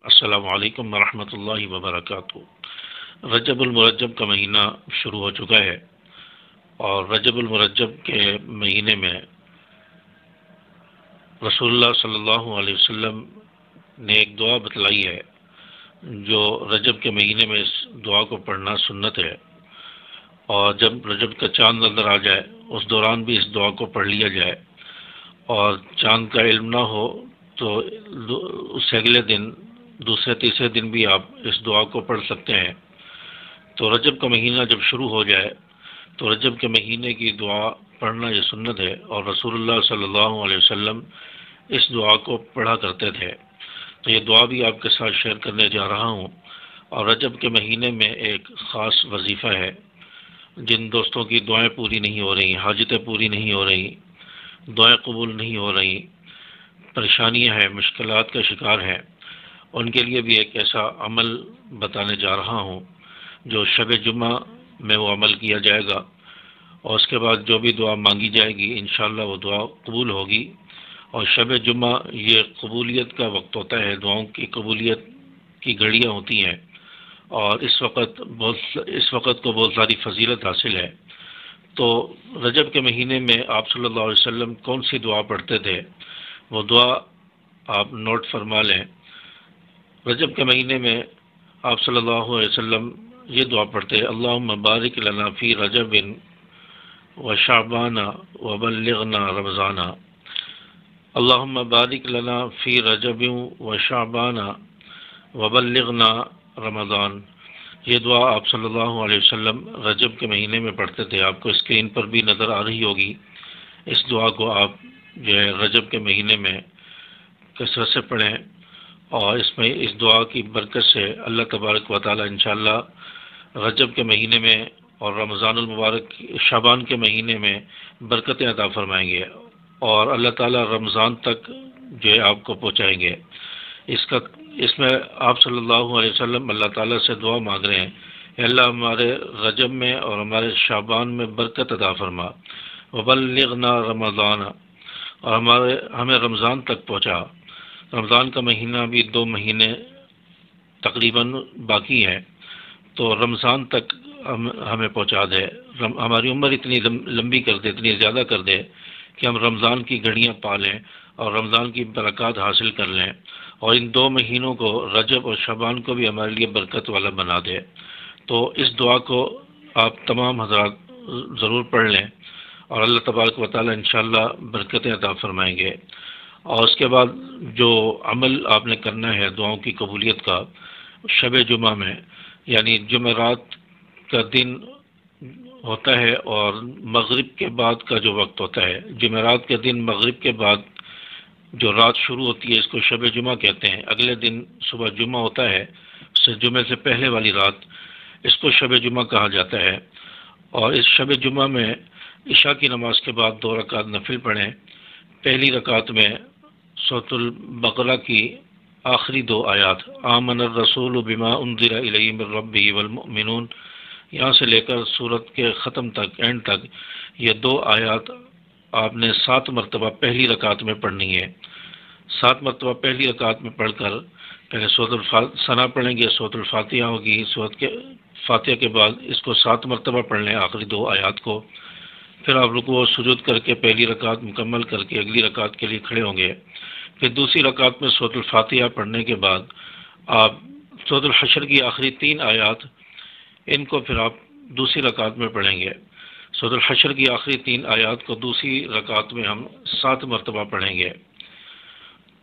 السلام علیکم ورحمۃ اللہ وبرکاتہ۔ رجب المرجب کا مہینہ شروع ہو چکا ہے، اور رجب المرجب کے مہینے میں رسول اللہ صلی اللہ علیہ وسلم نے ایک دعا بتلائی ہے، جو رجب کے مہینے میں اس دعا کو پڑھنا سنت ہے، اور جب رجب کا چاند نظر آ جائے اس دوران بھی اس دعا کو پڑھ لیا جائے، اور چاند کا علم نہ ہو تو اس سے اگلے دن دوسرے تیسرے دن بھی آپ اس دعا کو پڑھ سکتے ہیں۔ تو رجب کا مہینہ جب شروع ہو جائے تو رجب کے مہینے کی دعا پڑھنا یہ سنت ہے، اور رسول اللہ صلی اللہ علیہ وسلم اس دعا کو پڑھا کرتے تھے۔ تو یہ دعا بھی آپ کے ساتھ شیئر کرنے جا رہا ہوں۔ اور رجب کے مہینے میں ایک خاص وظیفہ ہے، جن دوستوں کی دعائیں پوری نہیں ہو رہی، حاجتیں پوری نہیں ہو رہی، دعائیں قبول نہیں ہو رہی، پریشانیاں ہیں، مشکلات کا شکار ہیں، ان کے لیے بھی ایک ایسا عمل بتانے جا رہا ہوں جو شب جمعہ میں وہ عمل کیا جائے گا، اور اس کے بعد جو بھی دعا مانگی جائے گی انشاءاللہ وہ دعا قبول ہوگی۔ اور شب جمعہ یہ قبولیت کا وقت ہوتا ہے، دعاؤں کی قبولیت کی گھڑیاں ہوتی ہیں، اور اس وقت کو بہت ساری فضیلت حاصل ہے۔ تو رجب کے مہینے میں آپ صلی اللہ علیہ وسلم کون سی دعا پڑھتے تھے، وہ دعا آپ نوٹ فرما لیں۔ رجب کے مہینے میں آپ صلی اللہ علیہ وسلم یہ دعا پڑھتے ہیں: اللہم بارک لنا فی رجب و شعبان و بلغنا رمضان۔ اللہم بارک لنا فی رجب و شعبان و بلغنا رمضان۔ یہ دعا آپ صلی اللہ علیہ وسلم رجب کے مہینے میں پڑھتے تھے، آپ کو اسکرین پر بھی نظر آ رہی ہوگی۔ اس دعا کو آپ جو ہے رجب کے مہینے میں کثرت سے پڑھیں، اور اس دعا کی برکت سے اللہ تبارک و تعالی انشاءاللہ رجب کے مہینے میں اور رمضان المبارک شعبان کے مہینے میں برکتیں عطا فرمائیں گے، اور اللہ تعالی رمضان تک جو ہے آپ کو پہنچائیں گے۔ اس میں آپ صلی اللہ علیہ وسلم اللہ تعالیٰ سے دعا مانگ رہے ہیں: اے اللہ ہمارے رجب میں اور ہمارے شعبان میں برکت عطا فرما، وبلغنا رمضان، اور ہمیں رمضان تک پہنچا۔ رمضان کا مہینہ بھی 2 مہینے تقریباً باقی ہیں، تو رمضان تک ہمیں پہنچا دے، ہماری عمر اتنی لمبی کر دے، اتنی زیادہ کر دے کہ ہم رمضان کی گھڑیاں پا لیں اور رمضان کی برکات حاصل کر لیں، اور ان 2 مہینوں کو رجب اور شعبان کو بھی ہمارے لیے برکت والا بنا دے۔ تو اس دعا کو آپ تمام حضرات ضرور پڑھ لیں، اور اللہ تبارک و تعالی انشاءاللہ برکتیں عطا فرمائیں گے۔ اور اس کے بعد جو عمل آپ نے کرنا ہے دعاؤں کی قبولیت کا، شب جمعہ میں یعنی جمعرات کا دن ہوتا ہے، اور مغرب کے بعد کا جو وقت ہوتا ہے، جمعرات کے دن مغرب کے بعد جو رات شروع ہوتی ہے اس کو شب جمعہ کہتے ہیں۔ اگلے دن صبح جمعہ ہوتا ہے، جمعے سے پہلے والی رات، اس کو شب جمعہ کہا جاتا ہے۔ اور اس شب جمعہ میں عشاء کی نماز کے بعد 2 رکعت نفل پڑھیں۔ پہلی رکعت میں سورۃ البقرہ کی آخری 2 آیات، آمن الرسول بما انذر الیہ من ربہ والمؤمنون، یہاں سے لے کر سورت کے ختم تک، اینڈ تک، یہ 2 آیات آپ نے 7 مرتبہ پہلی رکعت میں پڑھنی ہے۔ 7 مرتبہ پہلی رکعت میں پڑھ کر پہلے سورۃ الثنا پڑھیں گے، سورۃ الفاتحہ ہوگی، سورۃ کے فاتحہ کے بعد اس کو 7 مرتبہ پڑھ لیں آخری 2 آیات کو۔ پھر آپ رکوع و سجود کر کے پہلی رکعت مکمل کر کے اگلی رکعت کے لیے کھڑے ہوں گے۔ پھر دوسری رکعت میں سورۃ الفاتحہ پڑھنے کے بعد آپ سورۃ الحشر کی آخری 3 آیات، ان کو پھر آپ دوسری رکعت میں پڑھیں گے۔ سورۃ الحشر کی آخری 3 آیات کو دوسری رکعت میں ہم 7 مرتبہ پڑھیں گے۔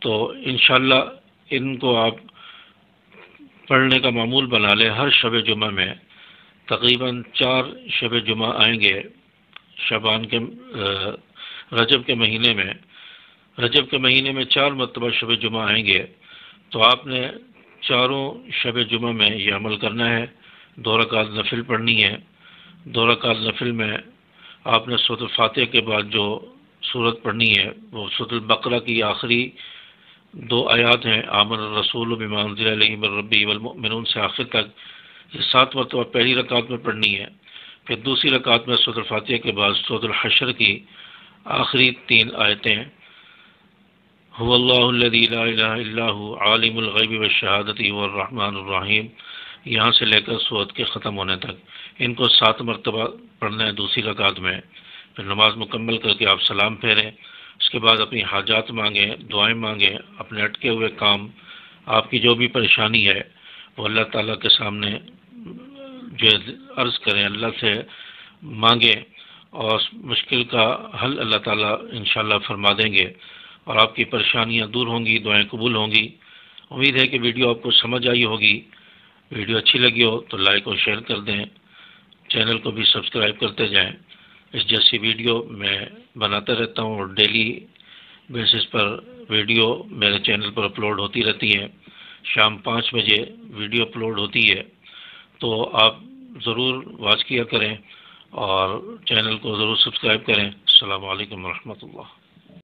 تو انشاءاللہ ان کو آپ پڑھنے کا معمول بنا لیں۔ ہر شب جمعہ میں تقریباً 4 شب جمعہ آئیں گے شعبان کے رجب کے مہینے میں۔ رجب کے مہینے میں 4 مرتبہ شب جمعہ آئیں گے، تو آپ نے چاروں شب جمعہ میں یہ عمل کرنا ہے۔ 2 رکعت نفل پڑھنی ہے۔ 2 رکعت نفل میں آپ نے سورۃ الفاتحہ کے بعد جو سورت پڑھنی ہے وہ سورۃ البقرہ کی آخری 2 آیات ہیں، آمن الرسول بما انزل الیہ من ربہ والمؤمنون سے آخر تک، یہ 7 مرتبہ پہلی رکعت میں پڑھنی ہے۔ پھر دوسری رکعت میں سورۃ الفاتحہ کے بعد سورۃ الحشر کی آخری 3 آیتیں، هو اللہ الذی لا الہ الا هو عالم الغیب والشہادۃ هو الرحمن الرحیم، یہاں سے لے کر سورت کے ختم ہونے تک ان کو 7 مرتبہ پڑھنا ہے دوسری رکعت میں۔ پھر نماز مکمل کر کے آپ سلام پھیریں، اس کے بعد اپنی حاجات مانگیں، دعائیں مانگیں، اپنے اٹکے ہوئے کام، آپ کی جو بھی پریشانی ہے وہ اللہ تعالیٰ کے سامنے جو عرض کریں، اللہ سے مانگیں، اور مشکل کا حل اللہ تعالیٰ انشاءاللہ فرما دیں گے، اور آپ کی پریشانیاں دور ہوں گی، دعائیں قبول ہوں گی۔ امید ہے کہ ویڈیو آپ کو سمجھ آئی ہوگی۔ ویڈیو اچھی لگی ہو تو لائک اور شیئر کر دیں، چینل کو بھی سبسکرائب کرتے جائیں۔ اس جیسی ویڈیو میں بناتا رہتا ہوں، اور ڈیلی بیسس پر ویڈیو میرے چینل پر اپلوڈ ہوتی رہتی ہے۔ شام 5 بجے ویڈیو اپلوڈ ہوتی ہے، تو آپ ضرور واچ کیا کریں اور چینل کو ضرور سبسکرائب کریں۔ السلام علیکم ورحمۃ اللہ۔